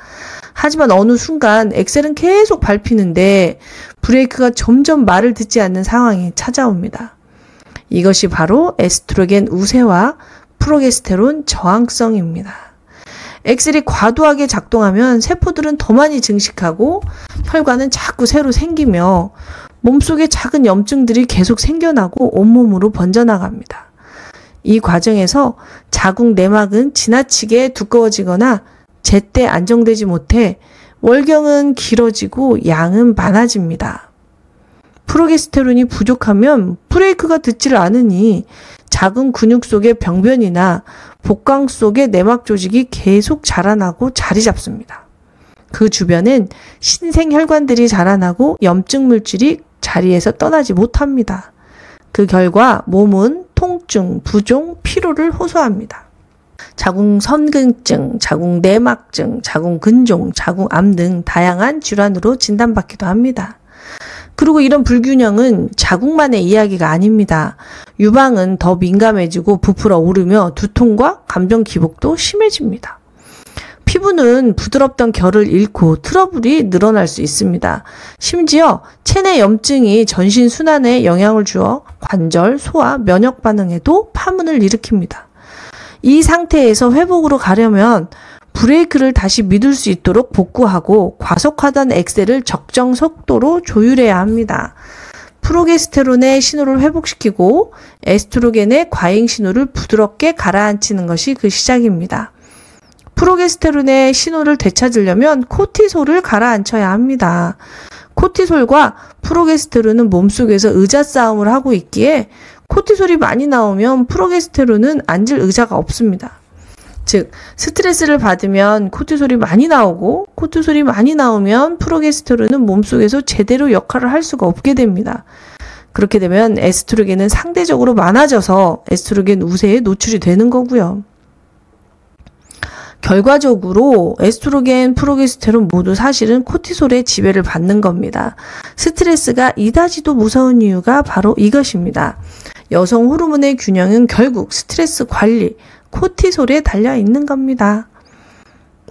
하지만 어느 순간 엑셀은 계속 밟히는데 브레이크가 점점 말을 듣지 않는 상황이 찾아옵니다. 이것이 바로 에스트로겐 우세와 프로게스테론 저항성입니다. 엑셀이 과도하게 작동하면 세포들은 더 많이 증식하고 혈관은 자꾸 새로 생기며 몸속에 작은 염증들이 계속 생겨나고 온몸으로 번져나갑니다. 이 과정에서 자궁 내막은 지나치게 두꺼워지거나 제때 안정되지 못해 월경은 길어지고 양은 많아집니다. 프로게스테론이 부족하면 브레이크가 듣지를 않으니 작은 근육 속의 병변이나 복강 속의 내막 조직이 계속 자라나고 자리 잡습니다. 그 주변엔 신생혈관들이 자라나고 염증 물질이 자리에서 떠나지 못합니다. 그 결과 몸은 통증, 부종, 피로를 호소합니다. 자궁 선근증, 자궁 내막증, 자궁 근종, 자궁암 등 다양한 질환으로 진단받기도 합니다. 그리고 이런 불균형은 자궁만의 이야기가 아닙니다. 유방은 더 민감해지고 부풀어 오르며 두통과 감정 기복도 심해집니다. 피부는 부드럽던 결을 잃고 트러블이 늘어날 수 있습니다. 심지어 체내 염증이 전신 순환에 영향을 주어 관절, 소화, 면역 반응에도 파문을 일으킵니다. 이 상태에서 회복으로 가려면 브레이크를 다시 믿을 수 있도록 복구하고 과속하던 엑셀을 적정 속도로 조율해야 합니다. 프로게스테론의 신호를 회복시키고 에스트로겐의 과잉 신호를 부드럽게 가라앉히는 것이 그 시작입니다. 프로게스테론의 신호를 되찾으려면 코티솔을 가라앉혀야 합니다. 코티솔과 프로게스테론은 몸속에서 의자 싸움을 하고 있기에 코티솔이 많이 나오면 프로게스테론은 앉을 의자가 없습니다. 즉, 스트레스를 받으면 코티솔이 많이 나오고 코티솔이 많이 나오면 프로게스테론은 몸속에서 제대로 역할을 할 수가 없게 됩니다. 그렇게 되면 에스트로겐은 상대적으로 많아져서 에스트로겐 우세에 노출이 되는 거고요. 결과적으로 에스트로겐, 프로게스테론 모두 사실은 코티솔의 지배를 받는 겁니다. 스트레스가 이다지도 무서운 이유가 바로 이것입니다. 여성 호르몬의 균형은 결국 스트레스 관리, 코티솔에 달려 있는 겁니다.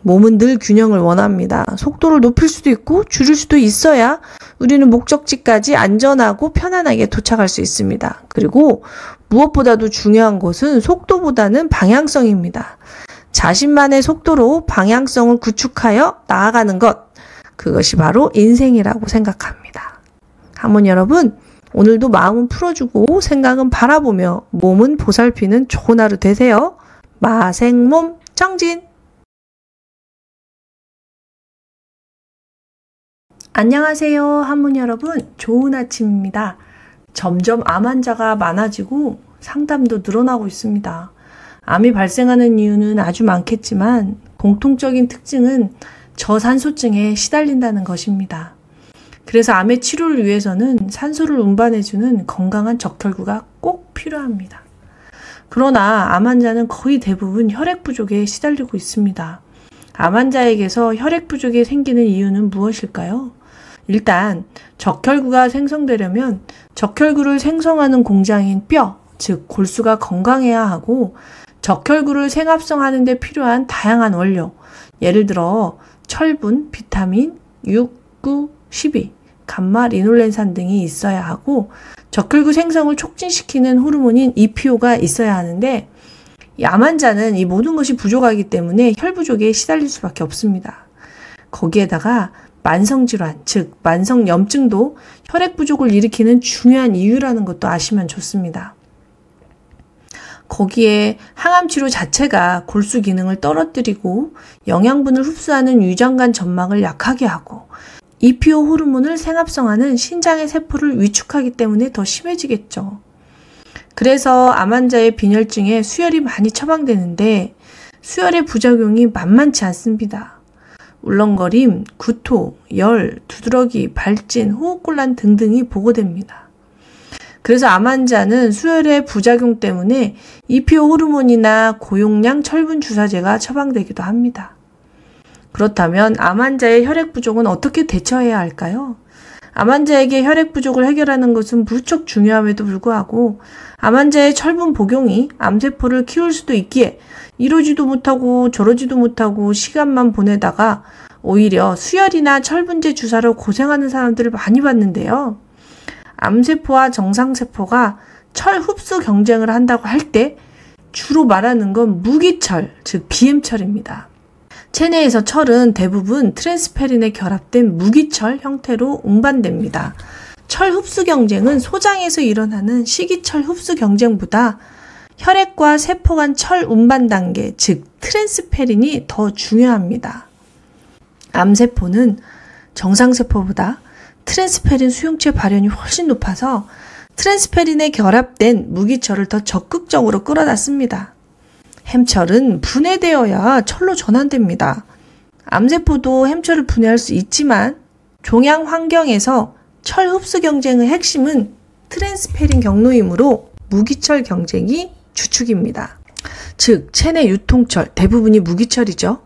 몸은 늘 균형을 원합니다. 속도를 높일 수도 있고 줄일 수도 있어야 우리는 목적지까지 안전하고 편안하게 도착할 수 있습니다. 그리고 무엇보다도 중요한 것은 속도보다는 방향성입니다. 자신만의 속도로 방향성을 구축하여 나아가는 것, 그것이 바로 인생이라고 생각합니다. 하모니 여러분, 오늘도 마음은 풀어주고 생각은 바라보며 몸은 보살피는 좋은 하루 되세요. 마생몸 정진! 안녕하세요, 하모니 여러분. 좋은 아침입니다. 점점 암 환자가 많아지고 상담도 늘어나고 있습니다. 암이 발생하는 이유는 아주 많겠지만 공통적인 특징은 저산소증에 시달린다는 것입니다. 그래서 암의 치료를 위해서는 산소를 운반해주는 건강한 적혈구가 꼭 필요합니다. 그러나 암 환자는 거의 대부분 혈액 부족에 시달리고 있습니다. 암 환자에게서 혈액 부족이 생기는 이유는 무엇일까요? 일단 적혈구가 생성되려면 적혈구를 생성하는 공장인 뼈, 즉 골수가 건강해야 하고 적혈구를 생합성하는 데 필요한 다양한 원료, 예를 들어 철분, 비타민, 육구, 12, 감마, 리놀렌산 등이 있어야 하고 적혈구 생성을 촉진시키는 호르몬인 EPO가 있어야 하는데 이 암 환자는 이 모든 것이 부족하기 때문에 혈 부족에 시달릴 수밖에 없습니다. 거기에다가 만성질환, 즉 만성염증도 혈액 부족을 일으키는 중요한 이유라는 것도 아시면 좋습니다. 거기에 항암치료 자체가 골수 기능을 떨어뜨리고 영양분을 흡수하는 유장관 점막을 약하게 하고 EPO 호르몬을 생합성하는 신장의 세포를 위축하기 때문에 더 심해지겠죠. 그래서 암 환자의 빈혈증에 수혈이 많이 처방되는데 수혈의 부작용이 만만치 않습니다. 울렁거림, 구토, 열, 두드러기, 발진, 호흡곤란 등등이 보고됩니다. 그래서 암 환자는 수혈의 부작용 때문에 EPO 호르몬이나 고용량 철분 주사제가 처방되기도 합니다. 그렇다면 암 환자의 혈액 부족은 어떻게 대처해야 할까요? 암 환자에게 혈액 부족을 해결하는 것은 무척 중요함에도 불구하고 암 환자의 철분 복용이 암세포를 키울 수도 있기에 이러지도 못하고 저러지도 못하고 시간만 보내다가 오히려 수혈이나 철분제 주사로 고생하는 사람들을 많이 봤는데요. 암세포와 정상세포가 철 흡수 경쟁을 한다고 할 때 주로 말하는 건 무기철, 즉 BM철입니다. 체내에서 철은 대부분 트랜스페린에 결합된 무기철 형태로 운반됩니다. 철 흡수 경쟁은 소장에서 일어나는 식이철 흡수 경쟁보다 혈액과 세포 간 철 운반 단계, 즉 트랜스페린이 더 중요합니다. 암세포는 정상세포보다 트랜스페린 수용체 발현이 훨씬 높아서 트랜스페린에 결합된 무기철을 더 적극적으로 끌어다 씁니다. 햄철은 분해되어야 철로 전환됩니다. 암세포도 햄철을 분해할 수 있지만 종양 환경에서 철 흡수 경쟁의 핵심은 트랜스페린 경로이므로 무기철 경쟁이 주축입니다. 즉 체내 유통철, 대부분이 무기철이죠.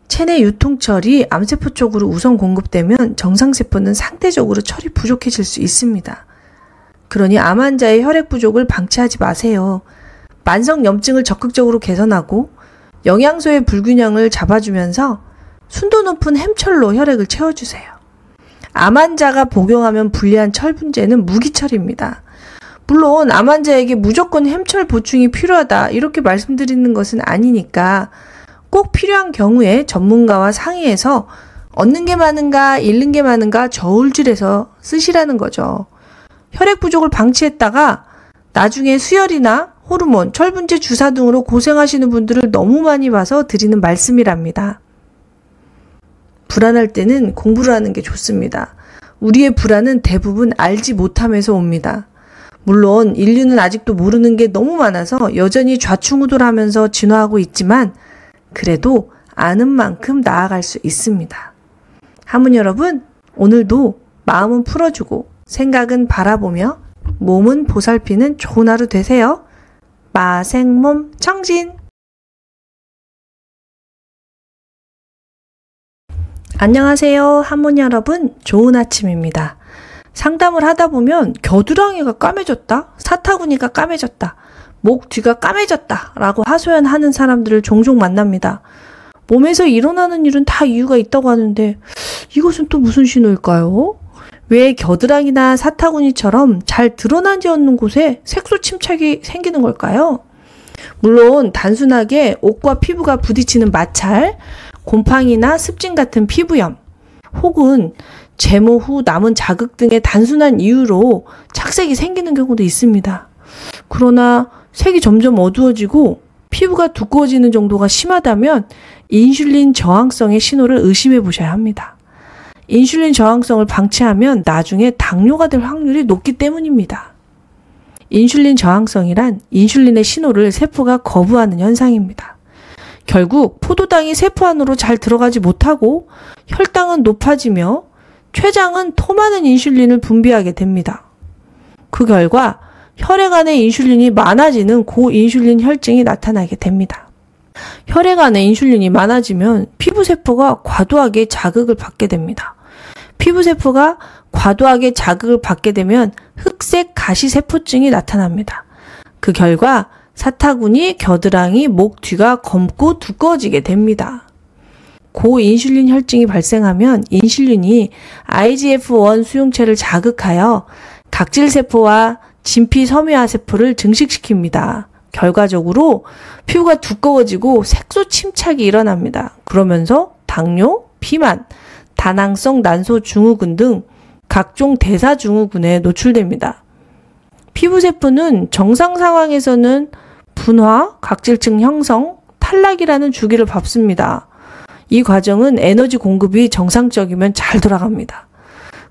체내 유통철이 암세포 쪽으로 우선 공급되면 정상세포는 상대적으로 철이 부족해질 수 있습니다. 그러니 암 환자의 혈액 부족을 방치하지 마세요. 만성염증을 적극적으로 개선하고 영양소의 불균형을 잡아주면서 순도 높은 햄철로 혈액을 채워주세요. 암 환자가 복용하면 불리한 철 분제는 무기철입니다. 물론 암 환자에게 무조건 햄철 보충이 필요하다 이렇게 말씀드리는 것은 아니니까 꼭 필요한 경우에 전문가와 상의해서 얻는 게 많은가 잃는 게 많은가 저울질해서 쓰시라는 거죠. 혈액 부족을 방치했다가 나중에 수혈이나 호르몬, 철분제 주사 등으로 고생하시는 분들을 너무 많이 봐서 드리는 말씀이랍니다. 불안할 때는 공부를 하는 게 좋습니다. 우리의 불안은 대부분 알지 못함에서 옵니다. 물론 인류는 아직도 모르는 게 너무 많아서 여전히 좌충우돌하면서 진화하고 있지만 그래도 아는 만큼 나아갈 수 있습니다. 하문 여러분, 오늘도 마음은 풀어주고 생각은 바라보며 몸은 보살피는 좋은 하루 되세요. 마생몸 청진! 안녕하세요. 하문 여러분, 좋은 아침입니다. 상담을 하다 보면 겨드랑이가 까매졌다, 사타구니가 까매졌다, 목 뒤가 까매졌다 라고 하소연하는 사람들을 종종 만납니다. 몸에서 일어나는 일은 다 이유가 있다고 하는데 이것은 또 무슨 신호일까요? 왜 겨드랑이나 사타구니처럼 잘 드러나지 않는 곳에 색소 침착이 생기는 걸까요? 물론 단순하게 옷과 피부가 부딪히는 마찰, 곰팡이나 습진 같은 피부염, 혹은 제모 후 남은 자극 등의 단순한 이유로 착색이 생기는 경우도 있습니다. 그러나 색이 점점 어두워지고 피부가 두꺼워지는 정도가 심하다면 인슐린 저항성의 신호를 의심해 보셔야 합니다. 인슐린 저항성을 방치하면 나중에 당뇨가 될 확률이 높기 때문입니다. 인슐린 저항성이란 인슐린의 신호를 세포가 거부하는 현상입니다. 결국 포도당이 세포 안으로 잘 들어가지 못하고 혈당은 높아지며 췌장은 토 많은 인슐린을 분비하게 됩니다. 그 결과 혈액 안에 인슐린이 많아지는 고인슐린 혈증이 나타나게 됩니다. 혈액 안에 인슐린이 많아지면 피부세포가 과도하게 자극을 받게 됩니다. 피부세포가 과도하게 자극을 받게 되면 흑색 가시세포증이 나타납니다. 그 결과 사타구니, 겨드랑이, 목 뒤가 검고 두꺼워지게 됩니다. 고인슐린 혈증이 발생하면 인슐린이 IGF-1 수용체를 자극하여 각질세포와 진피섬유화세포를 증식시킵니다. 결과적으로 피부가 두꺼워지고 색소 침착이 일어납니다. 그러면서 당뇨, 비만, 다낭성 난소 증후군 등 각종 대사 증후군에 노출됩니다. 피부세포는 정상 상황에서는 분화, 각질층 형성, 탈락이라는 주기를 밟습니다. 이 과정은 에너지 공급이 정상적이면 잘 돌아갑니다.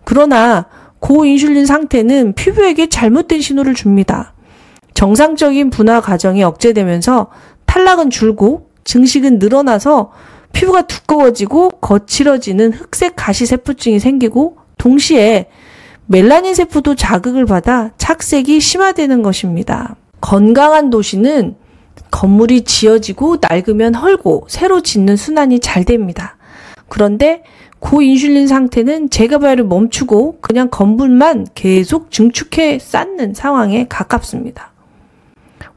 그러나 고인슐린 상태는 피부에게 잘못된 신호를 줍니다. 정상적인 분화 과정이 억제되면서 탈락은 줄고 증식은 늘어나서 피부가 두꺼워지고 거칠어지는 흑색 가시세포증이 생기고 동시에 멜라닌 세포도 자극을 받아 착색이 심화되는 것입니다. 건강한 도시는 건물이 지어지고 낡으면 헐고 새로 짓는 순환이 잘 됩니다. 그런데 고인슐린 상태는 재개발을 멈추고 그냥 건물만 계속 증축해 쌓는 상황에 가깝습니다.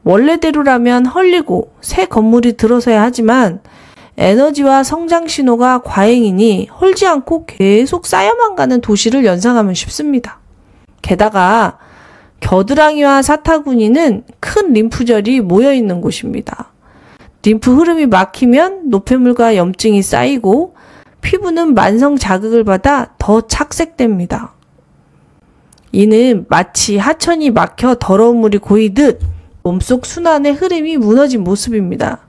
원래대로라면 헐리고 새 건물이 들어서야 하지만 에너지와 성장 신호가 과잉이니 헐지 않고 계속 쌓여만 가는 도시를 연상하면 쉽습니다. 게다가 겨드랑이와 사타구니는 큰 림프절이 모여있는 곳입니다. 림프 흐름이 막히면 노폐물과 염증이 쌓이고 피부는 만성 자극을 받아 더 착색됩니다. 이는 마치 하천이 막혀 더러운 물이 고이듯 몸속 순환의 흐름이 무너진 모습입니다.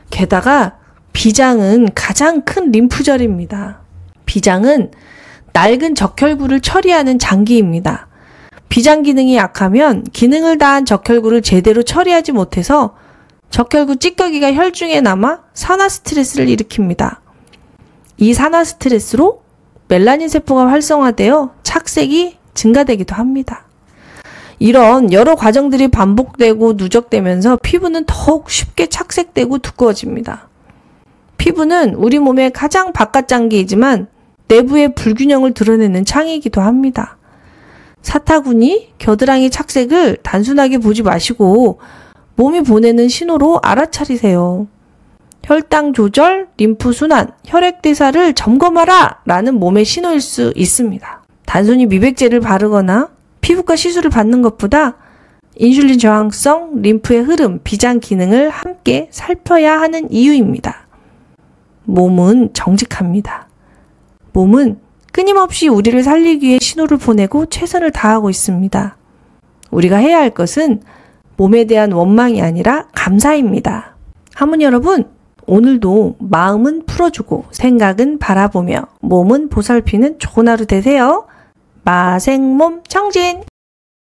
게다가 비장은 가장 큰 림프절입니다. 비장은 낡은 적혈구를 처리하는 장기입니다. 비장 기능이 약하면 기능을 다한 적혈구를 제대로 처리하지 못해서 적혈구 찌꺼기가 혈중에 남아 산화 스트레스를 일으킵니다. 이 산화 스트레스로 멜라닌 세포가 활성화되어 착색이 증가되기도 합니다. 이런 여러 과정들이 반복되고 누적되면서 피부는 더욱 쉽게 착색되고 두꺼워집니다. 피부는 우리 몸의 가장 바깥 장기이지만 내부의 불균형을 드러내는 창이기도 합니다. 사타구니, 겨드랑이 착색을 단순하게 보지 마시고 몸이 보내는 신호로 알아차리세요. 혈당 조절, 림프 순환, 혈액 대사를 점검하라! 라는 몸의 신호일 수 있습니다. 단순히 미백제를 바르거나 피부과 시술을 받는 것보다 인슐린 저항성, 림프의 흐름, 비장 기능을 함께 살펴야 하는 이유입니다. 몸은 정직합니다. 몸은 끊임없이 우리를 살리기 위해 신호를 보내고 최선을 다하고 있습니다. 우리가 해야 할 것은 몸에 대한 원망이 아니라 감사입니다. 하모니 여러분, 오늘도 마음은 풀어주고 생각은 바라보며 몸은 보살피는 좋은 하루 되세요. 마생몸 청진!